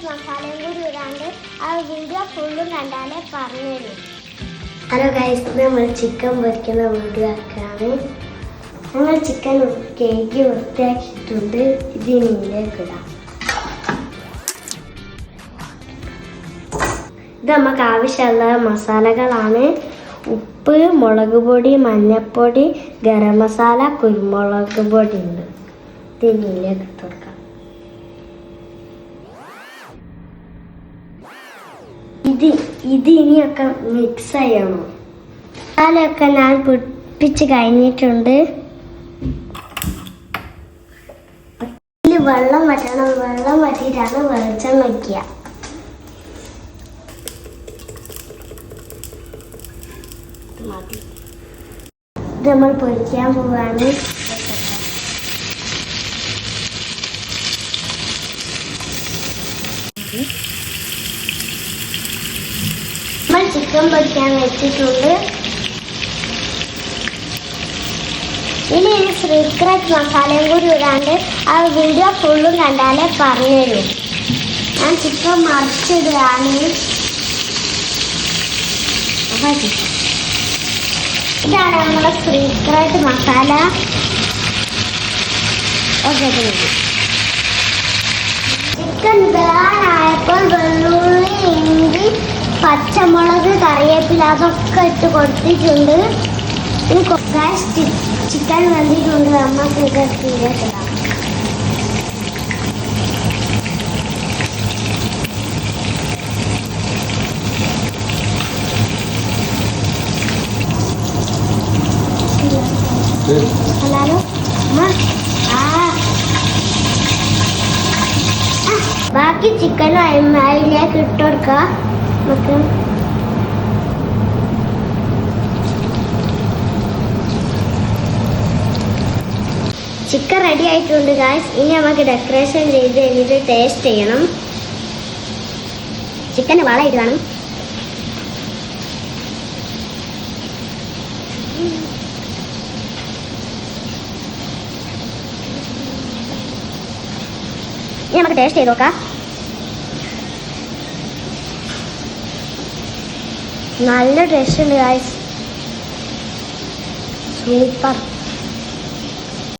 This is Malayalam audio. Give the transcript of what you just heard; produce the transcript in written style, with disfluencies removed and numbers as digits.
മസാലയും കൂടി ഇടാണ്ട് ആ വീഡിയോ ഫുള്ളും കണ്ടാലേ പറഞ്ഞുതരും. ഹലോ ഗൈസ്, നമ്മൾ ചിക്കൻ പൊരിക്കുന്ന വീഡിയോ ആക്കാണ്. ഞങ്ങൾ ചിക്കൻ കേക്ക് വൃത്തിയാക്കിയിട്ടുണ്ട്. ഇതിലേക്ക് ഇടാം. ഇത് നമുക്ക് ആവശ്യമുള്ള മസാലകളാണ്. ഉപ്പ്, മുളക് പൊടി, മഞ്ഞൾപ്പൊടി, ഗരം മസാല, കുരുമുളക് പൊടി ഉണ്ട്. ഇതിലേക്ക് ഇട്ട് കൊടുക്കാം. ഇത് ഇനിയൊക്കെ മിക്സ് ചെയ്യണം. മസാലയൊക്കെ ഞാൻ പൊടിപ്പിച്ച് കഴിഞ്ഞിട്ടുണ്ട്. ഇതിൽ വെള്ളം വറ്റണം. വെള്ളം വറ്റിയിട്ടാണ് വെളിച്ചെണ്ണ വയ്ക്കുക. ഇത് നമ്മൾ പൊരിക്കാൻ പോവാണ്. നമ്മൾ ചിക്കൻ പൊരിക്കാൻ വെച്ചിട്ടുണ്ട്. ഇനി സീക്രട്ട് മസാലയും കൂടി ഇടാണ്ട് ആ വീഡിയോ ഫുള്ളും കണ്ടാലേ പറഞ്ഞുതരും. ഞാൻ ചിക്കൻ മറിച്ചിടുകയാണ്. ഇതാണ് നമ്മുടെ സീക്രട്ട് മസാല. ഓക്കെ, ചിക്കൻ ഇടാനായപ്പോൾ വെള്ളുള്ളി, ഇഞ്ചി, പച്ചമുളക്, കറിവേപ്പില അതൊക്കെ ഇട്ട് കൊടുത്തിട്ടുണ്ട്. ചിക്കൻ വെന്തിട്ടുണ്ട്. നമുക്ക് ഇത് തീരത്തിടാം. ഹലോ, ബാക്കി ചിക്കനും അതിലേക്ക് ഇട്ട് കൊടുക്കുക. നമുക്ക് ചിക്കൻ റെഡി ആയിട്ടുണ്ട് ഗായ്സ്. ഇനി നമുക്ക് ഡെക്കറേഷൻ ചെയ്ത് എന്നിട്ട് ടേസ്റ്റ് ചെയ്യണം. ചിക്കന് വള ഇടുകയാണ്. ഇനി നമുക്ക് ടേസ്റ്റ് ചെയ്ത് നോക്കാം. നല്ല ടേസ്റ്റ് ഉണ്ട് ഗായ്സ്, സൂപ്പർ.